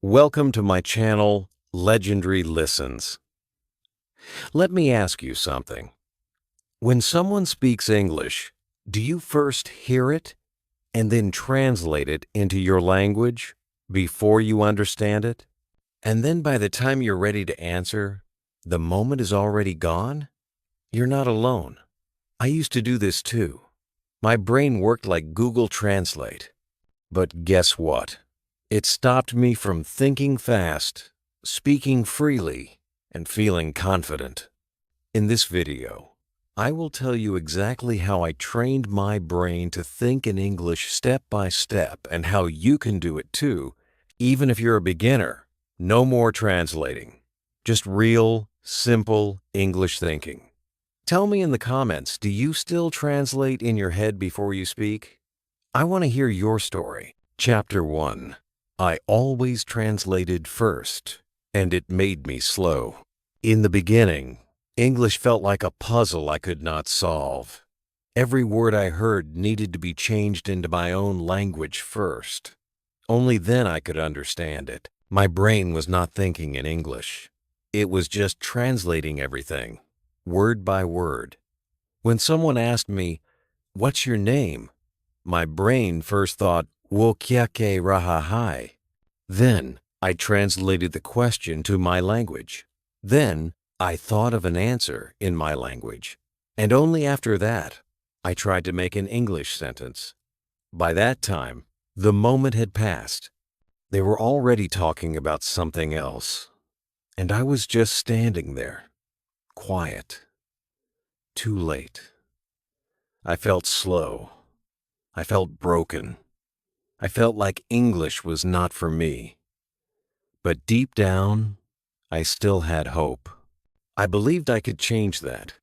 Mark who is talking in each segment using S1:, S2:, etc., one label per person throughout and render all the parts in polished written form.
S1: Welcome to my channel, Legendary Listens. Let me ask you something. When someone speaks English, do you first hear it and then translate it into your language before you understand it? And then by the time you're ready to answer, the moment is already gone? You're not alone. I used to do this too. My brain worked like Google Translate. But guess what? It stopped me from thinking fast, speaking freely, and feeling confident. In this video, I will tell you exactly how I trained my brain to think in English step by step and how you can do it too, even if you're a beginner. No more translating. Just real, simple English thinking. Tell me in the comments, do you still translate in your head before you speak? I want to hear your story. Chapter 1. I always translated first, and it made me slow. In the beginning, English felt like a puzzle I could not solve. Every word I heard needed to be changed into my own language first. Only then I could understand it. My brain was not thinking in English. It was just translating everything, word by word. When someone asked me, "What's your name?" my brain first thought, "Wo kya ke raha hai?" Then I translated the question to my language. Then I thought of an answer in my language. And only after that, I tried to make an English sentence. By that time, the moment had passed. They were already talking about something else. And I was just standing there, quiet. Too late. I felt slow. I felt broken. I felt like English was not for me. But deep down, I still had hope. I believed I could change that.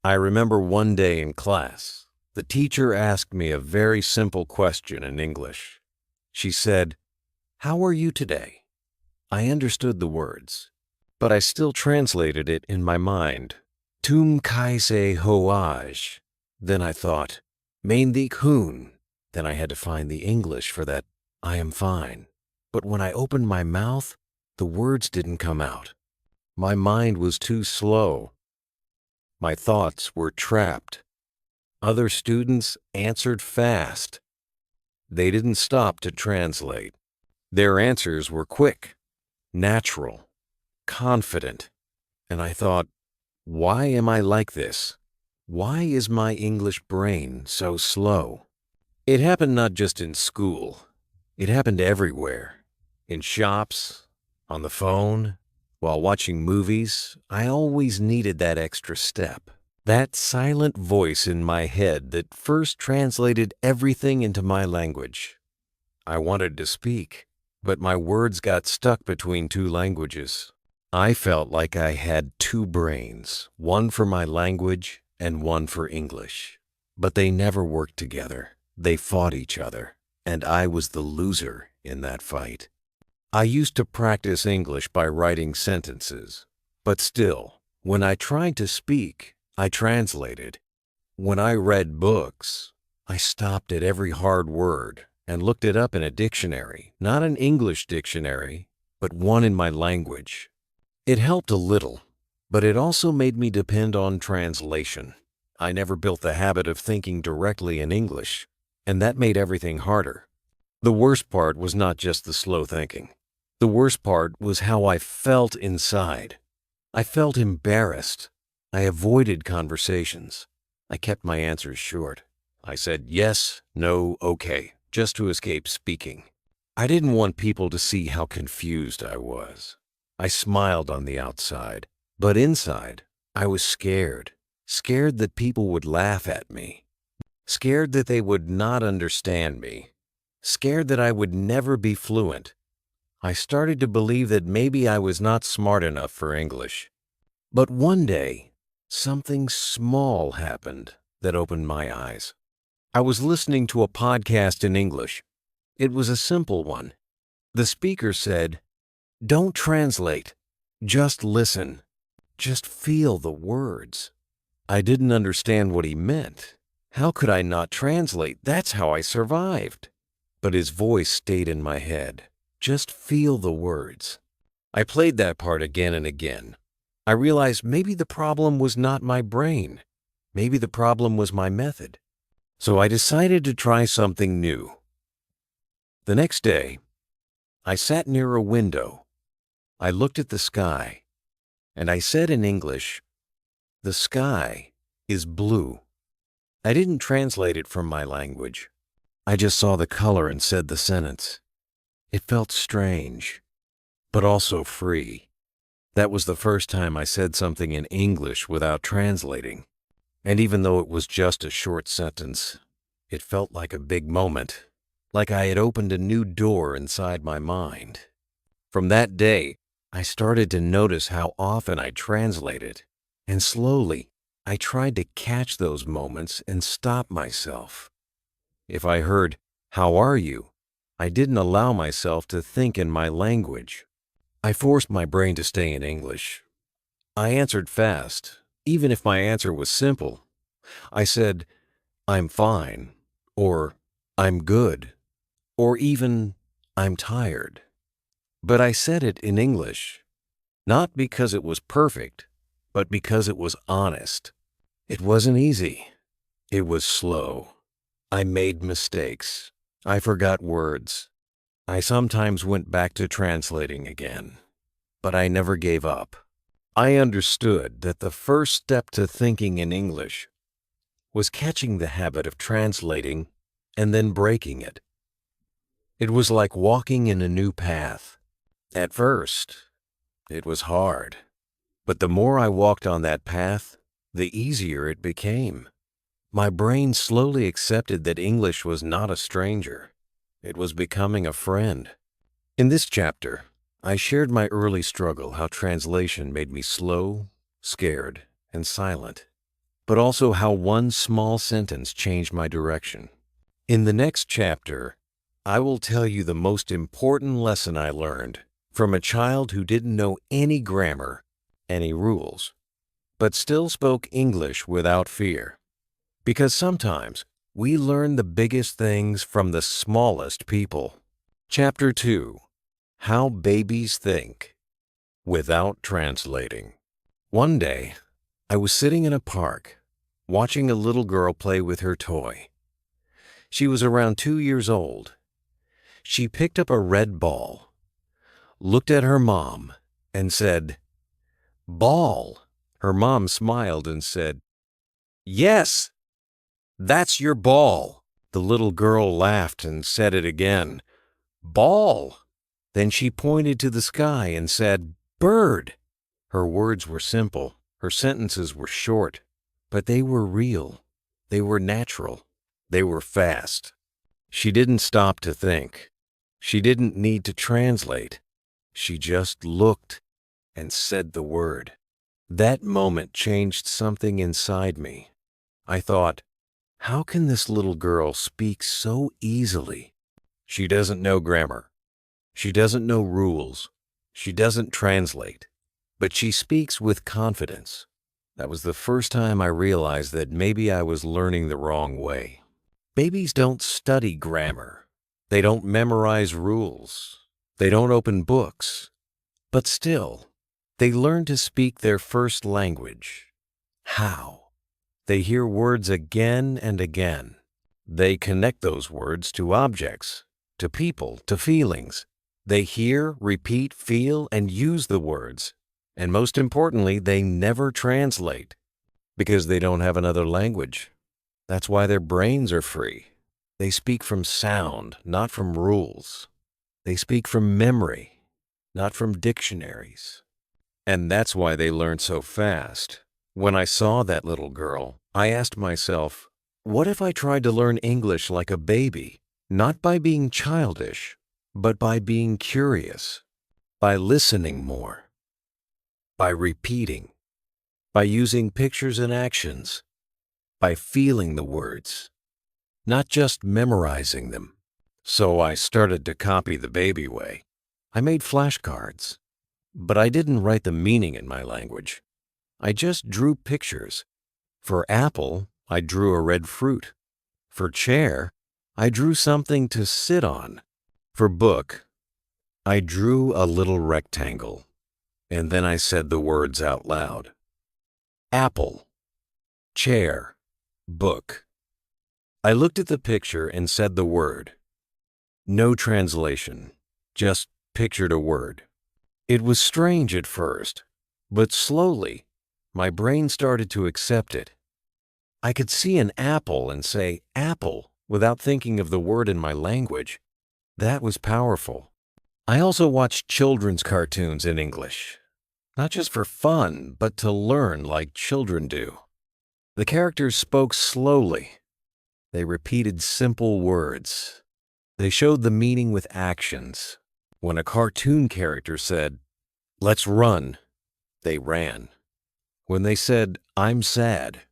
S1: I remember one day in class, the teacher asked me a very simple question in English. She said, "How are you today?" I understood the words, but I still translated it in my mind. Tum kaise hoaj. Then I thought, Main dik hoon. Then I had to find the English for that "I am fine." But when I opened my mouth, the words didn't come out. My mind was too slow. My thoughts were trapped. Other students answered fast. They didn't stop to translate. Their answers were quick, natural, confident. And I thought, why am I like this? Why is my English brain so slow? It happened not just in school. It happened everywhere. In shops, on the phone, while watching movies. I always needed that extra step. That silent voice in my head that first translated everything into my language. I wanted to speak, but my words got stuck between two languages. I felt like I had two brains, one for my language and one for English. But they never worked together. They fought each other, and I was the loser in that fight. I used to practice English by writing sentences, but still, when I tried to speak, I translated. When I read books, I stopped at every hard word and looked it up in a dictionary, not an English dictionary, but one in my language. It helped a little, but it also made me depend on translation. I never built the habit of thinking directly in English, and that made everything harder. The worst part was not just the slow thinking. The worst part was how I felt inside. I felt embarrassed. I avoided conversations. I kept my answers short. I said yes, no, okay, just to escape speaking. I didn't want people to see how confused I was. I smiled on the outside, but inside, I was scared. Scared that people would laugh at me. Scared that they would not understand me. Scared that I would never be fluent. I started to believe that maybe I was not smart enough for English. But one day, something small happened that opened my eyes. I was listening to a podcast in English. It was a simple one. The speaker said, "Don't translate. Just listen. Just feel the words." I didn't understand what he meant. How could I not translate? That's how I survived. But his voice stayed in my head. Just feel the words. I played that part again and again. I realized maybe the problem was not my brain. Maybe the problem was my method. So I decided to try something new. The next day, I sat near a window. I looked at the sky, and I said in English, "The sky is blue." I didn't translate it from my language. I just saw the color and said the sentence. It felt strange, but also free. That was the first time I said something in English without translating. And even though it was just a short sentence, it felt like a big moment, like I had opened a new door inside my mind. From that day, I started to notice how often I translated, and slowly, I tried to catch those moments and stop myself. If I heard, "How are you?" I didn't allow myself to think in my language. I forced my brain to stay in English. I answered fast, even if my answer was simple. I said, "I'm fine," or "I'm good," or even, "I'm tired." But I said it in English, not because it was perfect, but because it was honest. It wasn't easy. It was slow. I made mistakes. I forgot words. I sometimes went back to translating again, but I never gave up. I understood that the first step to thinking in English was catching the habit of translating and then breaking it. It was like walking in a new path. At first, it was hard, but the more I walked on that path, the easier it became. My brain slowly accepted that English was not a stranger. It was becoming a friend. In this chapter, I shared my early struggle, how translation made me slow, scared, and silent, but also how one small sentence changed my direction. In the next chapter, I will tell you the most important lesson I learned from a child who didn't know any grammar, any rules, but still spoke English without fear. Because sometimes we learn the biggest things from the smallest people. Chapter 2. How Babies Think Without Translating. One day, I was sitting in a park, watching a little girl play with her toy. She was around 2 years old. She picked up a red ball, looked at her mom, and said, "Ball." Her mom smiled and said, "Yes, that's your ball." The little girl laughed and said it again, "Ball." Then she pointed to the sky and said, "Bird." Her words were simple, her sentences were short, but they were real, they were natural, they were fast. She didn't stop to think. She didn't need to translate. She just looked and said the word. That moment changed something inside me. I thought, how can this little girl speak so easily? She doesn't know grammar. She doesn't know rules. She doesn't translate. But she speaks with confidence. That was the first time I realized that maybe I was learning the wrong way. Babies don't study grammar. They don't memorize rules. They don't open books. But still, they learn to speak their first language. How? They hear words again and again. They connect those words to objects, to people, to feelings. They hear, repeat, feel, and use the words. And most importantly, they never translate because they don't have another language. That's why their brains are free. They speak from sound, not from rules. They speak from memory, not from dictionaries. And that's why they learn so fast. When I saw that little girl, I asked myself, what if I tried to learn English like a baby, not by being childish, but by being curious, by listening more, by repeating, by using pictures and actions, by feeling the words, not just memorizing them. So I started to copy the baby way. I made flashcards, but I didn't write the meaning in my language. I just drew pictures. For apple, I drew a red fruit. For chair, I drew something to sit on. For book, I drew a little rectangle, and then I said the words out loud. Apple, chair, book. I looked at the picture and said the word. No translation, just pictured a word. It was strange at first, but slowly, my brain started to accept it. I could see an apple and say apple without thinking of the word in my language. That was powerful. I also watched children's cartoons in English, not just for fun, but to learn like children do. The characters spoke slowly. They repeated simple words. They showed the meaning with actions. When a cartoon character said, "Let's run," they ran. When they said, "I'm sad,"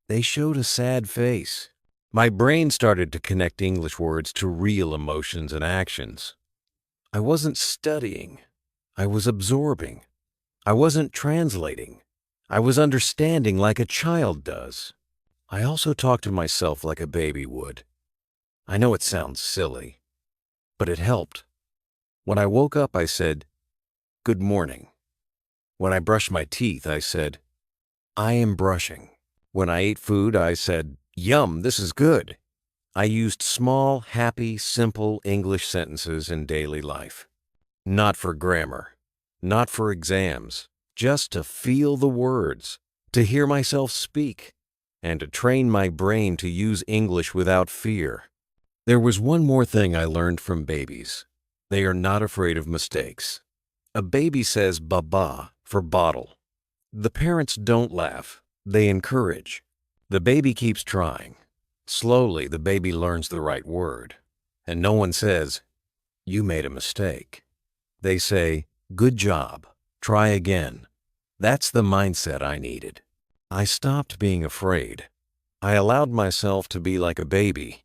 S1: they showed a sad face. My brain started to connect English words to real emotions and actions. I wasn't studying. I was absorbing. I wasn't translating. I was understanding like a child does. I also talked to myself like a baby would. I know it sounds silly, but it helped. When I woke up, I said, "Good morning." When I brushed my teeth, I said, "I am brushing." When I ate food, I said, "Yum, this is good." I used small, happy, simple English sentences in daily life. Not for grammar, not for exams, just to feel the words, to hear myself speak, and to train my brain to use English without fear. There was one more thing I learned from babies. They are not afraid of mistakes. A baby says baba for bottle. The parents don't laugh, they encourage. The baby keeps trying. Slowly, the baby learns the right word. And no one says, "You made a mistake." They say, "Good job. Try again." That's the mindset I needed. I stopped being afraid. I allowed myself to be like a baby.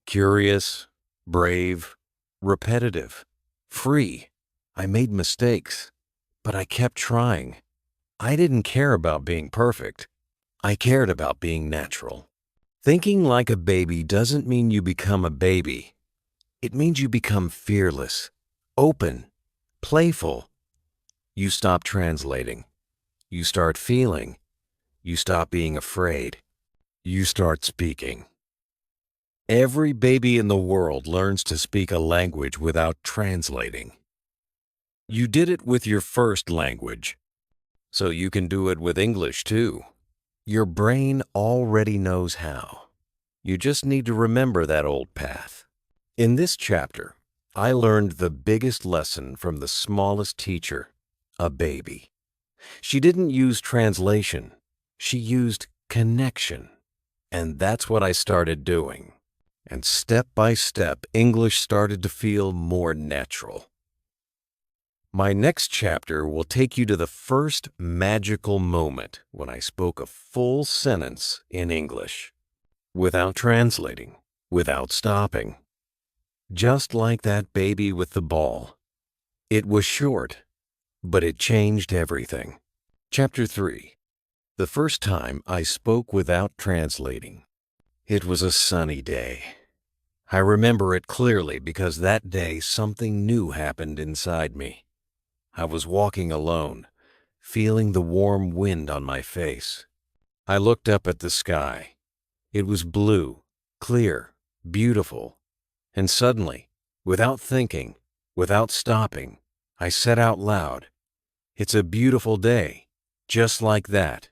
S1: Curious, brave, repetitive, free. I made mistakes, but I kept trying. I didn't care about being perfect. I cared about being natural. Thinking like a baby doesn't mean you become a baby. It means you become fearless, open, playful. You stop translating. You start feeling. You stop being afraid. You start speaking. Every baby in the world learns to speak a language without translating. You did it with your first language, so you can do it with English too. Your brain already knows how. You just need to remember that old path. In this chapter, I learned the biggest lesson from the smallest teacher, a baby. She didn't use translation. She used connection. And that's what I started doing. And step by step, English started to feel more natural. My next chapter will take you to the first magical moment when I spoke a full sentence in English, without translating, without stopping. Just like that baby with the ball. It was short, but it changed everything. Chapter 3. The first time I spoke without translating. It was a sunny day. I remember it clearly because that day something new happened inside me. I was walking alone, feeling the warm wind on my face. I looked up at the sky. It was blue, clear, beautiful. And suddenly, without thinking, without stopping, I said out loud, "It's a beautiful day," just like that.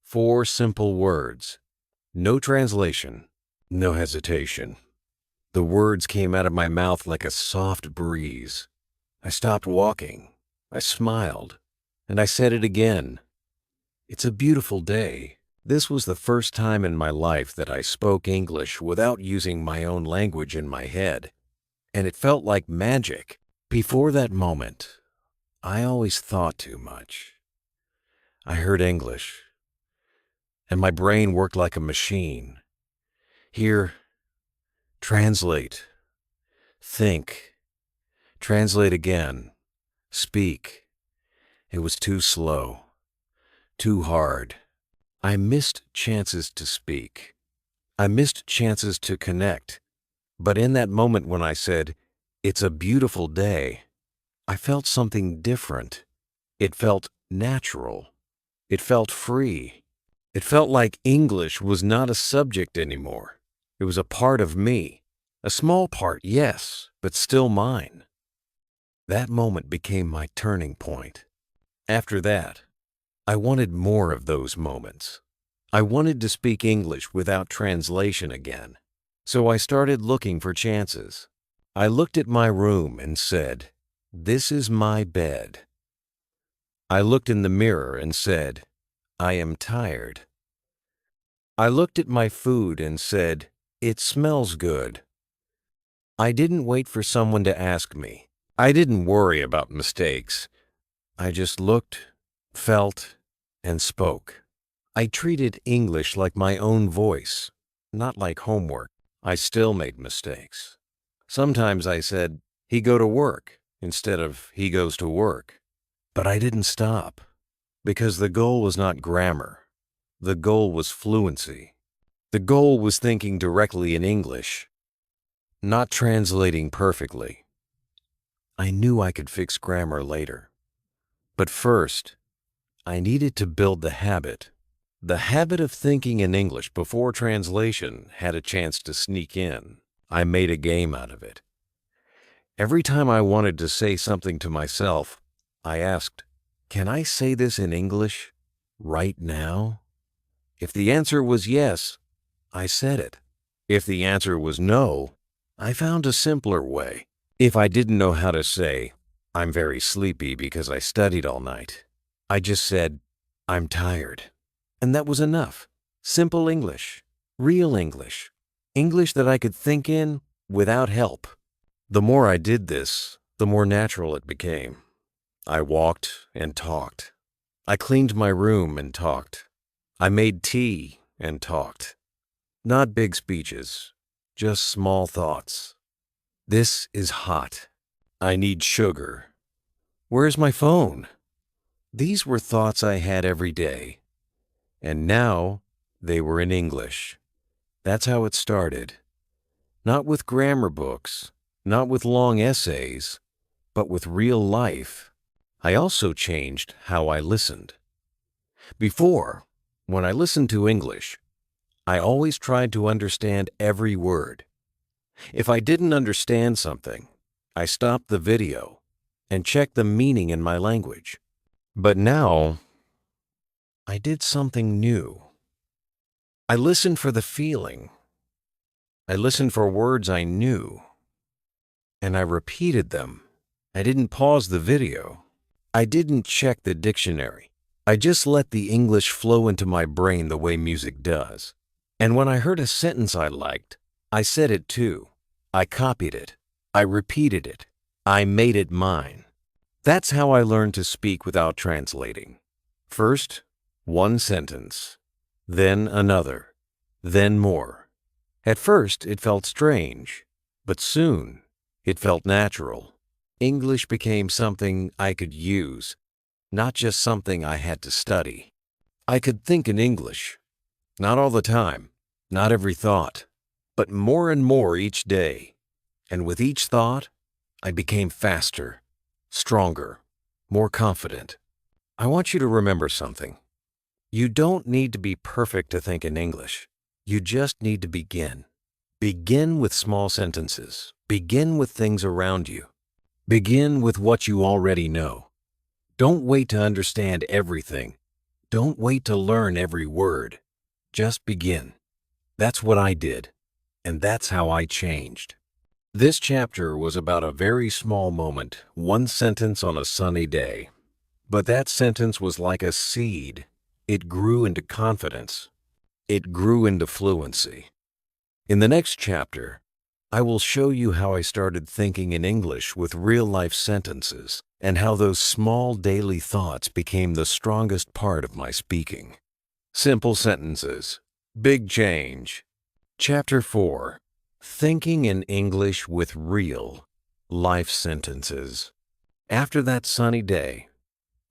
S1: 4 simple words. No translation, no hesitation. The words came out of my mouth like a soft breeze. I stopped walking. I smiled, and I said it again. It's a beautiful day. This was the first time in my life that I spoke English without using my own language in my head, and it felt like magic. Before that moment, I always thought too much. I heard English, and my brain worked like a machine. Hear, translate, think, translate again, speak. It was too slow, too hard. I missed chances to speak. I missed chances to connect. But in that moment when I said, "It's a beautiful day," I felt something different. It felt natural. It felt free. It felt like English was not a subject anymore. It was a part of me. A small part, yes, but still mine. That moment became my turning point. After that, I wanted more of those moments. I wanted to speak English without translation again. So I started looking for chances. I looked at my room and said, "This is my bed." I looked in the mirror and said, "I am tired." I looked at my food and said, "It smells good." I didn't wait for someone to ask me. I didn't worry about mistakes. I just looked, felt, and spoke. I treated English like my own voice, not like homework. I still made mistakes. Sometimes I said, "He go to work," instead of "he goes to work." But I didn't stop, because the goal was not grammar. The goal was fluency. The goal was thinking directly in English, not translating perfectly. I knew I could fix grammar later. But first, I needed to build the habit. The habit of thinking in English before translation had a chance to sneak in. I made a game out of it. Every time I wanted to say something to myself, I asked, "Can I say this in English right now?" If the answer was yes, I said it. If the answer was no, I found a simpler way. If I didn't know how to say, "I'm very sleepy because I studied all night," I just said, "I'm tired." And that was enough. Simple English, real English, English that I could think in without help. The more I did this, the more natural it became. I walked and talked. I cleaned my room and talked. I made tea and talked. Not big speeches, just small thoughts. This is hot. I need sugar. Where's my phone? These were thoughts I had every day. And now they were in English. That's how it started. Not with grammar books, not with long essays, but with real life. I also changed how I listened. Before, when I listened to English, I always tried to understand every word. If I didn't understand something, I stopped the video and checked the meaning in my language. But now, I did something new. I listened for the feeling. I listened for words I knew. And I repeated them. I didn't pause the video. I didn't check the dictionary. I just let the English flow into my brain the way music does. And when I heard a sentence I liked, I said it too. I copied it. I repeated it. I made it mine. That's how I learned to speak without translating. First, one sentence, then another, then more. At first, it felt strange, but soon, it felt natural. English became something I could use, not just something I had to study. I could think in English, not all the time, not every thought, but more and more each day. And with each thought, I became faster, stronger, more confident. I want you to remember something. You don't need to be perfect to think in English. You just need to begin. Begin with small sentences. Begin with things around you. Begin with what you already know. Don't wait to understand everything. Don't wait to learn every word. Just begin. That's what I did, and that's how I changed. This chapter was about a very small moment, one sentence on a sunny day. But that sentence was like a seed. It grew into confidence. It grew into fluency. In the next chapter, I will show you how I started thinking in English with real-life sentences and how those small daily thoughts became the strongest part of my speaking. Simple sentences. Big change. Chapter 4. Thinking in English with real life sentences. After that sunny day,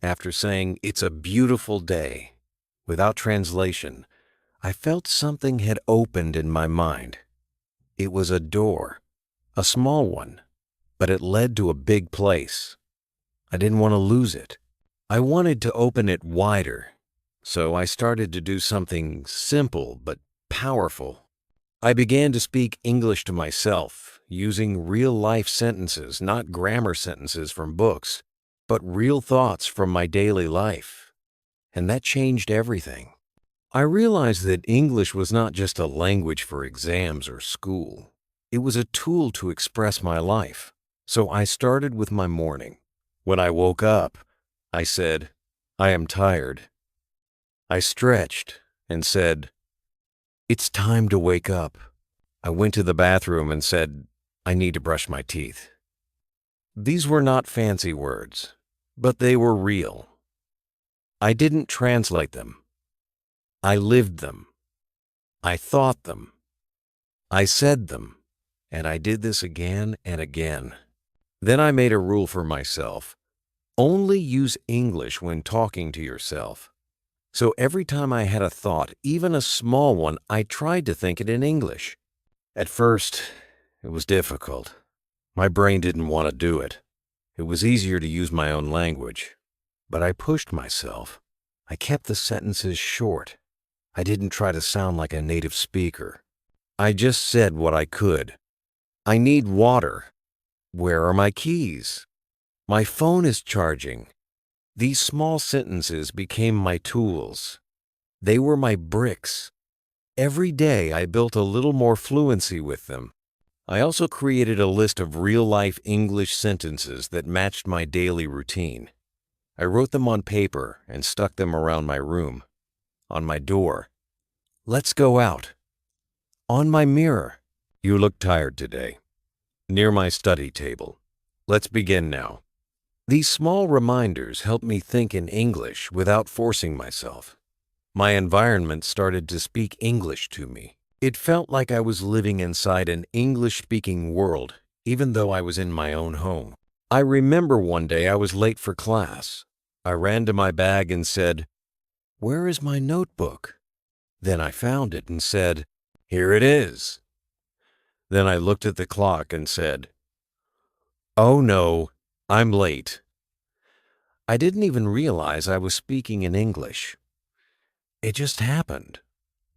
S1: after saying, "It's a beautiful day," without translation, I felt something had opened in my mind. It was a door, a small one, but it led to a big place. I didn't want to lose it. I wanted to open it wider. So I started to do something simple but powerful. I began to speak English to myself, using real-life sentences, not grammar sentences from books, but real thoughts from my daily life. And that changed everything. I realized that English was not just a language for exams or school. It was a tool to express my life. So I started with my morning. When I woke up, I said, "I am tired." I stretched and said, "It's time to wake up." I went to the bathroom and said, "I need to brush my teeth." These were not fancy words, but they were real. I didn't translate them. I lived them. I thought them. I said them. And I did this again and again. Then I made a rule for myself. Only use English when talking to yourself. So every time I had a thought, even a small one, I tried to think it in English. At first, it was difficult. My brain didn't want to do it. It was easier to use my own language. But I pushed myself. I kept the sentences short. I didn't try to sound like a native speaker. I just said what I could. I need water. Where are my keys? My phone is charging. These small sentences became my tools. They were my bricks. Every day I built a little more fluency with them. I also created a list of real-life English sentences that matched my daily routine. I wrote them on paper and stuck them around my room. On my door. "Let's go out." On my mirror. "You look tired today." Near my study table. "Let's begin now." These small reminders helped me think in English without forcing myself. My environment started to speak English to me. It felt like I was living inside an English-speaking world, even though I was in my own home. I remember one day I was late for class. I ran to my bag and said, "Where is my notebook?" Then I found it and said, "Here it is." Then I looked at the clock and said, "Oh no, I'm late." I didn't even realize I was speaking in English. It just happened.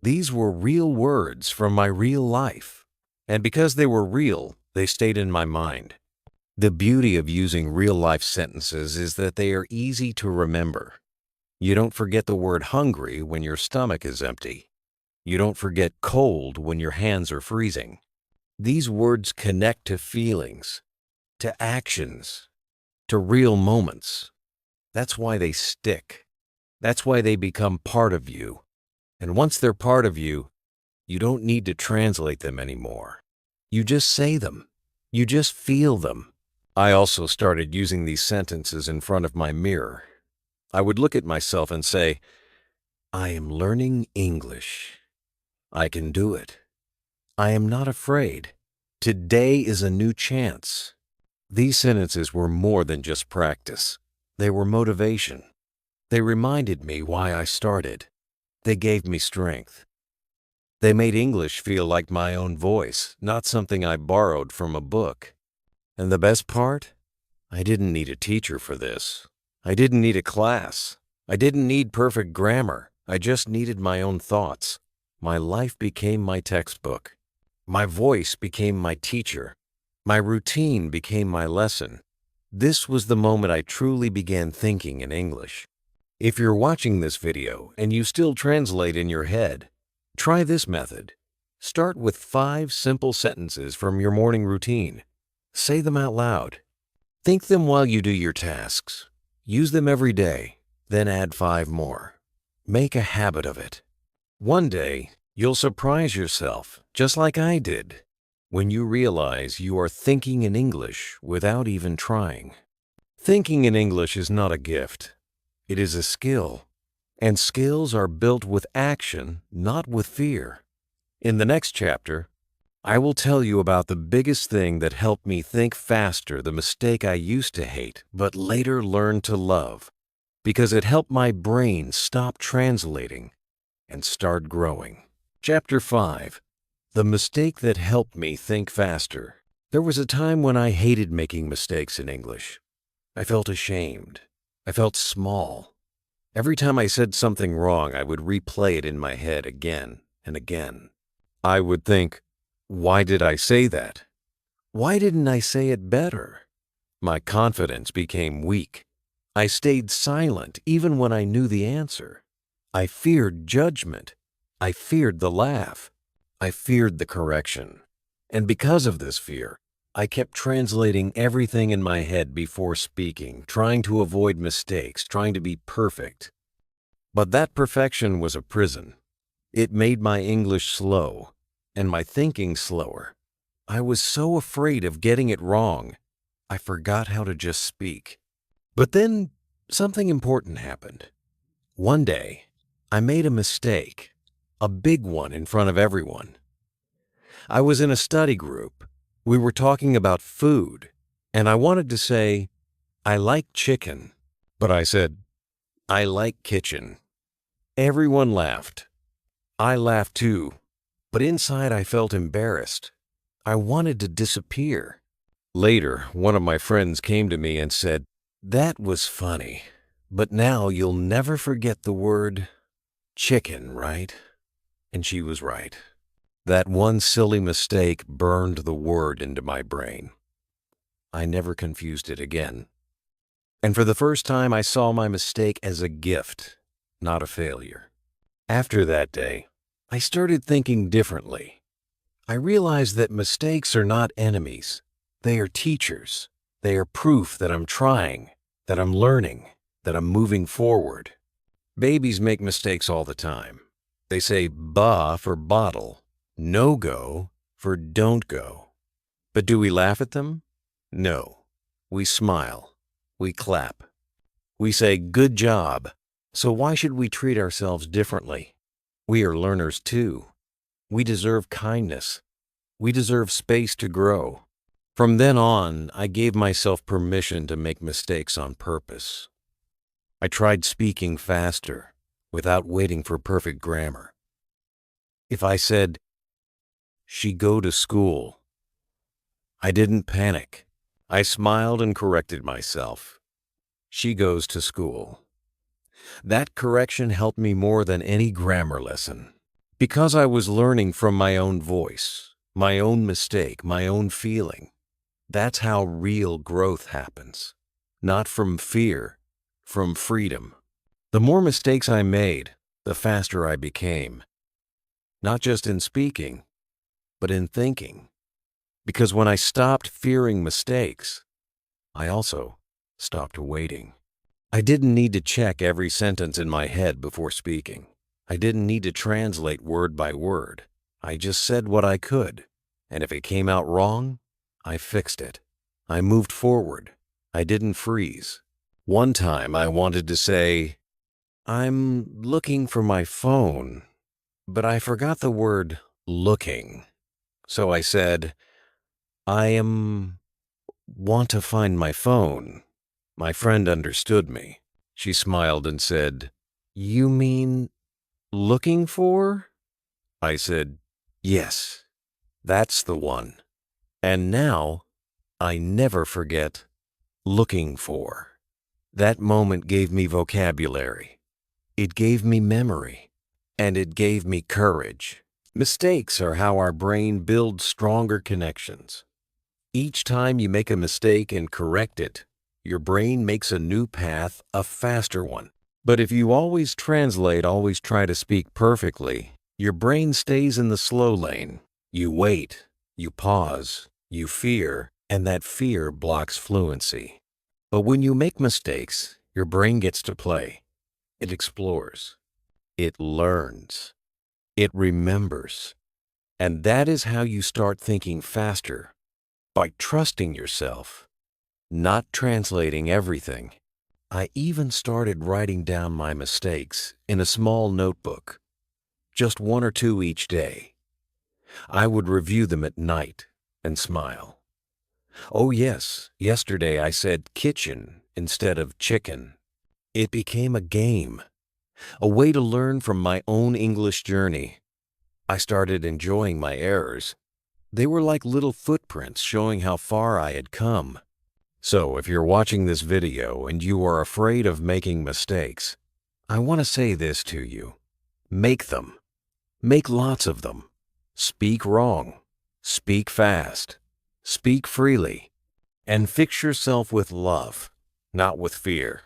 S1: These were real words from my real life. And because they were real, they stayed in my mind. The beauty of using real-life sentences is that they are easy to remember. You don't forget the word hungry when your stomach is empty. You don't forget cold when your hands are freezing. These words connect to feelings, to actions, to real moments. That's why they stick. That's why they become part of you. And once they're part of you, you don't need to translate them anymore. You just say them. You just feel them. I also started using these sentences in front of my mirror. I would look at myself and say, "I am learning English. I can do it. I am not afraid. Today is a new chance." These sentences were more than just practice. They were motivation. They reminded me why I started. They gave me strength. They made English feel like my own voice, not something I borrowed from a book. And the best part? I didn't need a teacher for this. I didn't need a class. I didn't need perfect grammar. I just needed my own thoughts. My life became my textbook. My voice became my teacher. My routine became my lesson. This was the moment I truly began thinking in English. If you're watching this video and you still translate in your head, try this method. Start with 5 simple sentences from your morning routine. Say them out loud. Think them while you do your tasks. Use them every day, then add 5 more. Make a habit of it. One day, you'll surprise yourself, just like I did, when you realize you are thinking in English without even trying. Thinking in English is not a gift. It is a skill. And skills are built with action, not with fear. In the next chapter, I will tell you about the biggest thing that helped me think faster, the mistake I used to hate, but later learned to love, because it helped my brain stop translating and start growing. Chapter 5. The mistake that helped me think faster. There was a time when I hated making mistakes in English. I felt ashamed. I felt small. Every time I said something wrong, I would replay it in my head again and again. I would think, why did I say that? Why didn't I say it better? My confidence became weak. I stayed silent even when I knew the answer. I feared judgment. I feared the laugh. I feared the correction. And because of this fear, I kept translating everything in my head before speaking, trying to avoid mistakes, trying to be perfect. But that perfection was a prison. It made my English slow, and my thinking slower. I was so afraid of getting it wrong, I forgot how to just speak. But then something important happened. One day, I made a mistake, a big one in front of everyone. I was in a study group. We were talking about food, and I wanted to say, I like chicken, but I said, I like kitchen. Everyone laughed. I laughed too, but inside I felt embarrassed. I wanted to disappear. Later, one of my friends came to me and said, that was funny, but now you'll never forget the word chicken, right? And she was right. That one silly mistake burned the word into my brain. I never confused it again. And for the first time, I saw my mistake as a gift, not a failure. After that day, I started thinking differently. I realized that mistakes are not enemies. They are teachers. They are proof that I'm trying, that I'm learning, that I'm moving forward. Babies make mistakes all the time. They say ba for bottle, no go for don't go. But do we laugh at them? No. We smile. We clap. We say good job. So why should we treat ourselves differently? We are learners too. We deserve kindness. We deserve space to grow. From then on, I gave myself permission to make mistakes on purpose. I tried speaking faster, without waiting for perfect grammar. If I said, she go to school, I didn't panic. I smiled and corrected myself. She goes to school. That correction helped me more than any grammar lesson. Because I was learning from my own voice, my own mistake, my own feeling. That's how real growth happens. Not from fear, from freedom. The more mistakes I made, the faster I became. Not just in speaking, but in thinking. Because when I stopped fearing mistakes, I also stopped waiting. I didn't need to check every sentence in my head before speaking. I didn't need to translate word by word. I just said what I could. And if it came out wrong, I fixed it. I moved forward. I didn't freeze. One time I wanted to say, I'm looking for my phone, but I forgot the word looking. So I said, want to find my phone. My friend understood me. She smiled and said, you mean looking for? I said, yes, that's the one. And now I never forget looking for. That moment gave me vocabulary. It gave me memory. And it gave me courage. Mistakes are how our brain builds stronger connections. Each time you make a mistake and correct it, your brain makes a new path, a faster one. But if you always translate, always try to speak perfectly, your brain stays in the slow lane. You wait, you pause, you fear, and that fear blocks fluency. But when you make mistakes, your brain gets to play. It explores. It learns. It remembers. And that is how you start thinking faster, by trusting yourself, not translating everything. I even started writing down my mistakes in a small notebook, just one or two each day. I would review them at night and smile. Oh yes, yesterday I said kitchen instead of chicken. It became a game, a way to learn from my own English journey. I started enjoying my errors. They were like little footprints showing how far I had come. So if you're watching this video and you are afraid of making mistakes, I want to say this to you. Make them. Make lots of them. Speak wrong. Speak fast. Speak freely. And fix yourself with love, not with fear.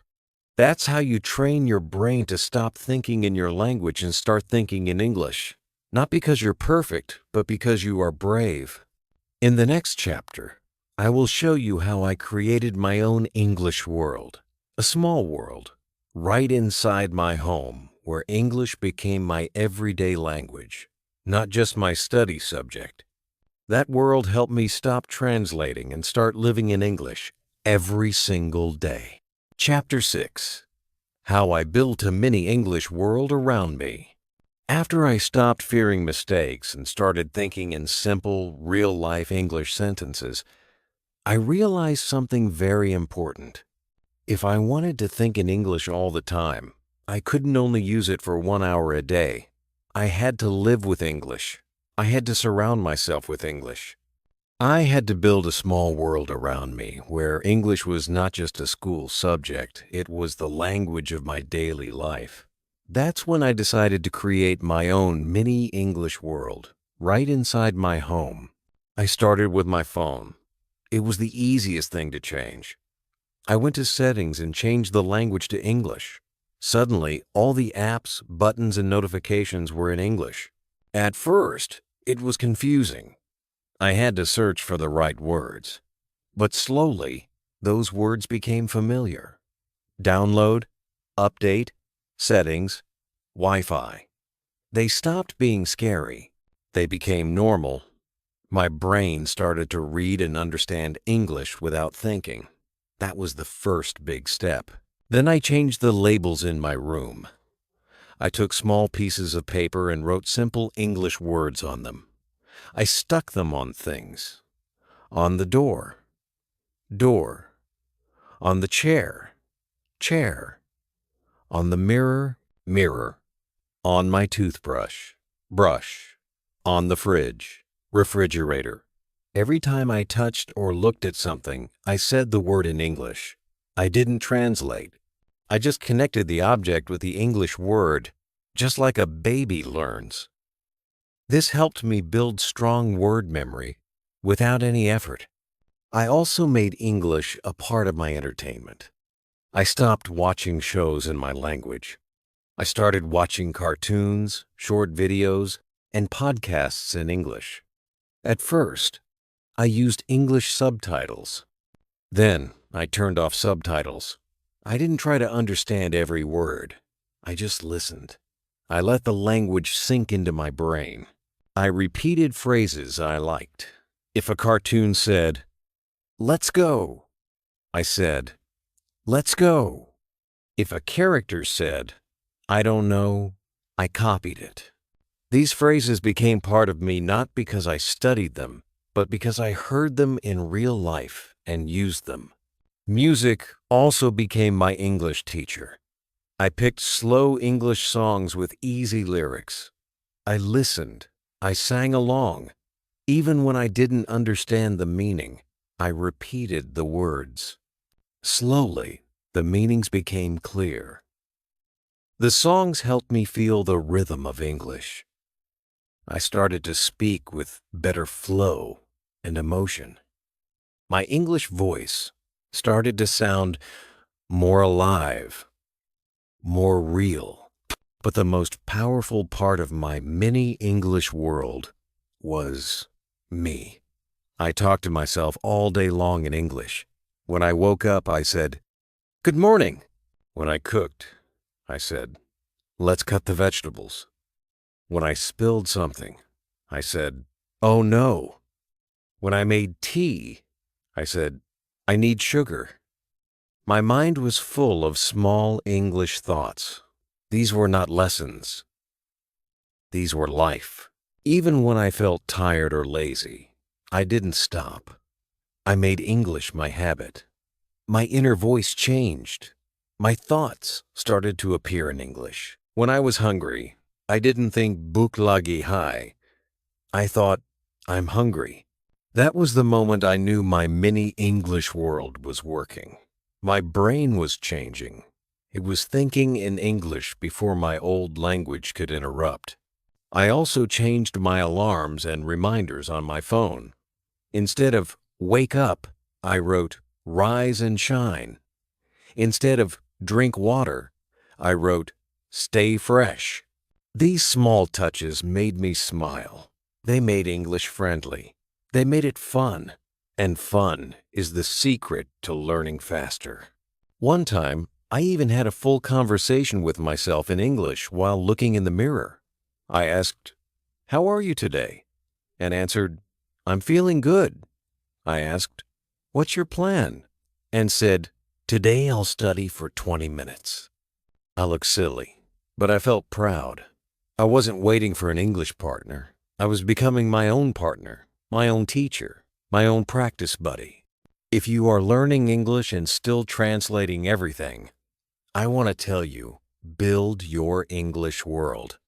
S1: That's how you train your brain to stop thinking in your language and start thinking in English. Not because you're perfect, but because you are brave. In the next chapter, I will show you how I created my own English world, a small world, right inside my home, where English became my everyday language, not just my study subject. That world helped me stop translating and start living in English every single day. Chapter 6. How I built a mini English world around me. After I stopped fearing mistakes and started thinking in simple, real-life English sentences, I realized something very important. If I wanted to think in English all the time, I couldn't only use it for 1 hour a day. I had to live with English. I had to surround myself with English. I had to build a small world around me where English was not just a school subject, it was the language of my daily life. That's when I decided to create my own mini English world, right inside my home. I started with my phone. It was the easiest thing to change. I went to settings and changed the language to English. Suddenly, all the apps, buttons, and notifications were in English. At first, it was confusing. I had to search for the right words. But slowly, those words became familiar. Download, update, settings, Wi-Fi. They stopped being scary. They became normal. My brain started to read and understand English without thinking. That was the first big step. Then I changed the labels in my room. I took small pieces of paper and wrote simple English words on them. I stuck them on things. On the door, door. On the chair, chair. On the mirror, mirror. On my toothbrush, brush. On the fridge, refrigerator. Every time I touched or looked at something, I said the word in English. I didn't translate. I just connected the object with the English word, just like a baby learns. This helped me build strong word memory without any effort. I also made English a part of my entertainment. I stopped watching shows in my language. I started watching cartoons, short videos, and podcasts in English. At first, I used English subtitles. Then I turned off subtitles. I didn't try to understand every word. I just listened. I let the language sink into my brain. I repeated phrases I liked. If a cartoon said, "Let's go," I said, "Let's go." If a character said, "I don't know," I copied it. These phrases became part of me not because I studied them, but because I heard them in real life and used them. Music also became my English teacher. I picked slow English songs with easy lyrics. I listened. I sang along. Even when I didn't understand the meaning, I repeated the words. Slowly, the meanings became clear. The songs helped me feel the rhythm of English. I started to speak with better flow and emotion. My English voice started to sound more alive, more real. But the most powerful part of my mini English world was me. I talked to myself all day long in English. When I woke up, I said, "Good morning." When I cooked, I said, "Let's cut the vegetables." When I spilled something, I said, "Oh no." When I made tea, I said, "I need sugar." My mind was full of small English thoughts. These were not lessons. These were life. Even when I felt tired or lazy, I didn't stop. I made English my habit. My inner voice changed. My thoughts started to appear in English. When I was hungry, I didn't think "Buk lagi hai." I thought, "I'm hungry." That was the moment I knew my mini English world was working. My brain was changing. It was thinking in English before my old language could interrupt. I also changed my alarms and reminders on my phone. Instead of "wake up," I wrote "rise and shine." Instead of "drink water," I wrote "stay fresh." These small touches made me smile. They made English friendly. They made it fun. And fun is the secret to learning faster. One time, I even had a full conversation with myself in English while looking in the mirror. I asked, "How are you today?" and answered, "I'm feeling good." I asked, "What's your plan?" and said, "Today I'll study for 20 minutes." I looked silly, but I felt proud. I wasn't waiting for an English partner. I was becoming my own partner, my own teacher, my own practice buddy. If you are learning English and still translating everything, I want to tell you, build your English world.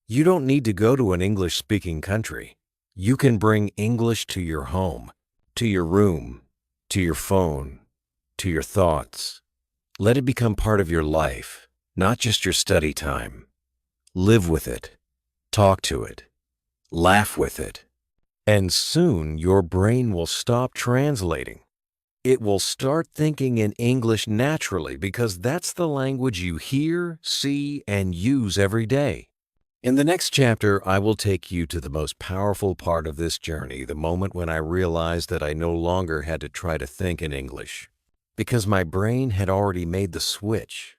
S1: You don't need to go to an English-speaking country. You can bring English to your home, to your room, to your phone, to your thoughts. Let it become part of your life, not just your study time. Live with it, talk to it, laugh with it, and soon your brain will stop translating. It will start thinking in English naturally because that's the language you hear, see, and use every day. In the next chapter, I will take you to the most powerful part of this journey, the moment when I realized that I no longer had to try to think in English, because my brain had already made the switch.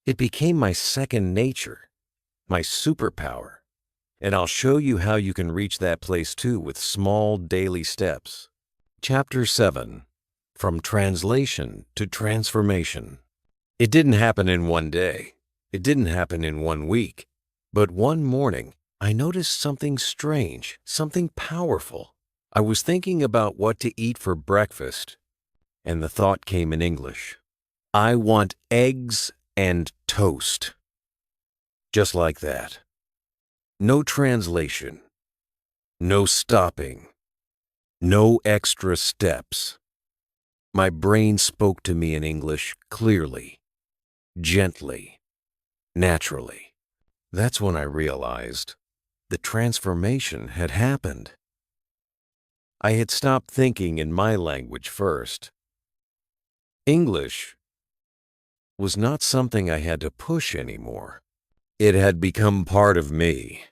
S1: It became my second nature, my superpower. And I'll show you how you can reach that place too with small daily steps. Chapter 7. From Translation to Transformation. It didn't happen in one day. It didn't happen in 1 week. But one morning, I noticed something strange, something powerful. I was thinking about what to eat for breakfast, and the thought came in English. I want eggs and toast. Just like that. No translation. No stopping. No extra steps. My brain spoke to me in English clearly, gently, naturally. That's when I realized the transformation had happened. I had stopped thinking in my language first. English was not something I had to push anymore. It had become part of me,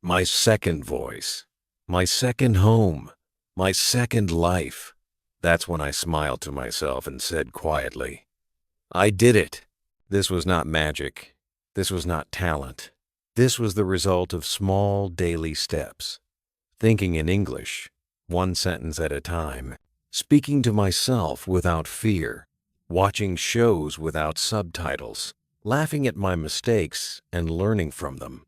S1: my second voice, my second home, my second life. That's when I smiled to myself and said quietly, I did it. This was not magic. This was not talent. This was the result of small daily steps. Thinking in English, one sentence at a time. Speaking to myself without fear. Watching shows without subtitles. Laughing at my mistakes and learning from them.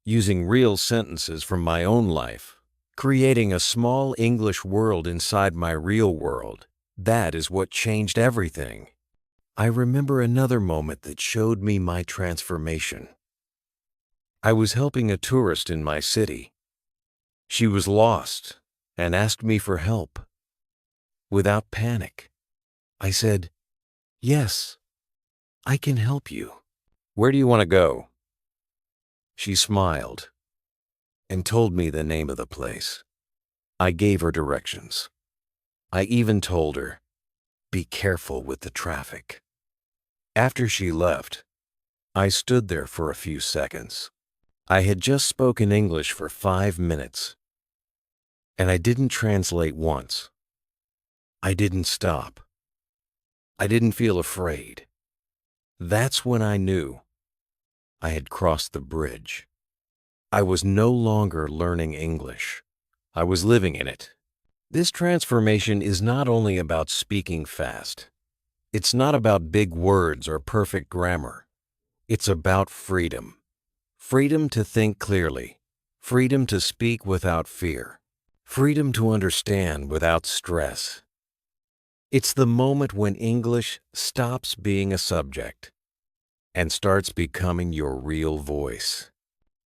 S1: Using real sentences from my own life. Creating a small English world inside my real world. That is what changed everything. I remember another moment that showed me my transformation. I was helping a tourist in my city. She was lost and asked me for help. Without panic, I said, "Yes, I can help you. Where do you want to go?" She smiled and told me the name of the place. I gave her directions. I even told her, "Be careful with the traffic." After she left, I stood there for a few seconds. I had just spoken English for 5 minutes, and I didn't translate once. I didn't stop. I didn't feel afraid. That's when I knew I had crossed the bridge. I was no longer learning English. I was living in it. This transformation is not only about speaking fast. It's not about big words or perfect grammar. It's about freedom. Freedom to think clearly. Freedom to speak without fear. Freedom to understand without stress. It's the moment when English stops being a subject and starts becoming your real voice.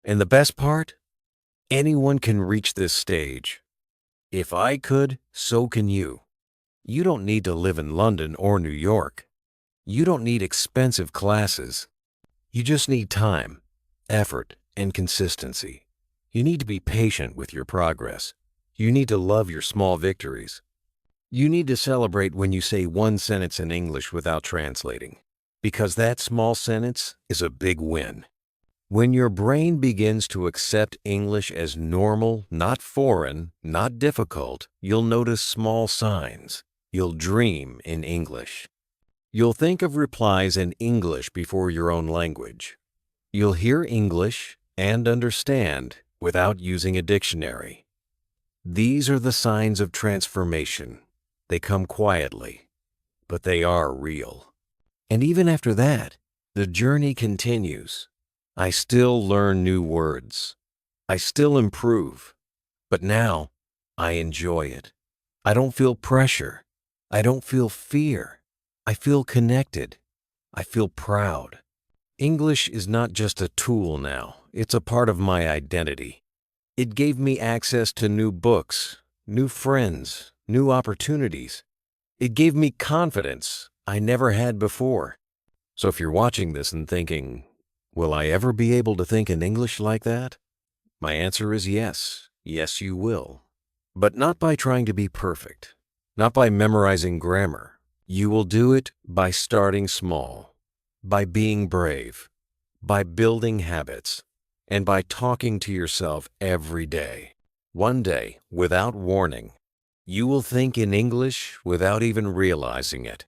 S1: And the best part? Anyone can reach this stage. If I could, so can you. You don't need to live in London or New York. You don't need expensive classes. You just need time, effort, and consistency. You need to be patient with your progress. You need to love your small victories. You need to celebrate when you say one sentence in English without translating, because that small sentence is a big win. When your brain begins to accept English as normal, not foreign, not difficult, you'll notice small signs. You'll dream in English. You'll think of replies in English before your own language. You'll hear English and understand without using a dictionary. These are the signs of transformation. They come quietly, but they are real. And even after that, the journey continues. I still learn new words. I still improve. But now, I enjoy it. I don't feel pressure. I don't feel fear. I feel connected. I feel proud. English is not just a tool now. It's a part of my identity. It gave me access to new books, new friends, new opportunities. It gave me confidence I never had before. So if you're watching this and thinking, will I ever be able to think in English like that? My answer is yes. Yes, you will. But not by trying to be perfect, not by memorizing grammar. You will do it by starting small, by being brave, by building habits, and by talking to yourself every day. One day, without warning, you will think in English without even realizing it.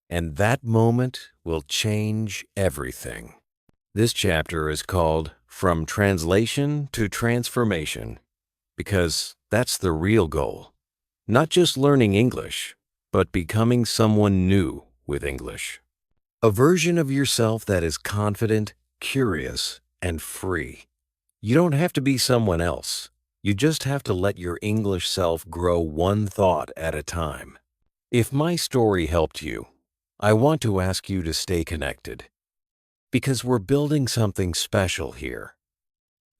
S1: And that moment will change everything. This chapter is called From Translation to Transformation, because that's the real goal. Not just learning English, but becoming someone new with English. A version of yourself that is confident, curious, and free. You don't have to be someone else. You just have to let your English self grow one thought at a time. If my story helped you, I want to ask you to stay connected, because we're building something special here.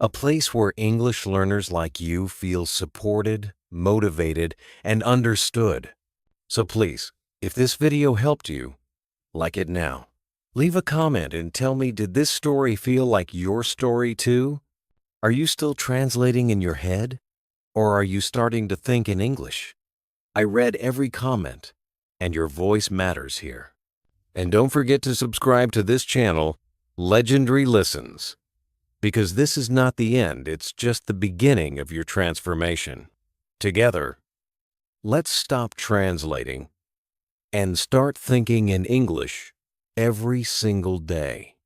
S1: A place where English learners like you feel supported, motivated, and understood. So please, if this video helped you, like it now. Leave a comment and tell me, did this story feel like your story too? Are you still translating in your head? Or are you starting to think in English? I read every comment, and your voice matters here. And don't forget to subscribe to this channel, Legendary Listens, because this is not the end, it's just the beginning of your transformation. Together, let's stop translating and start thinking in English every single day.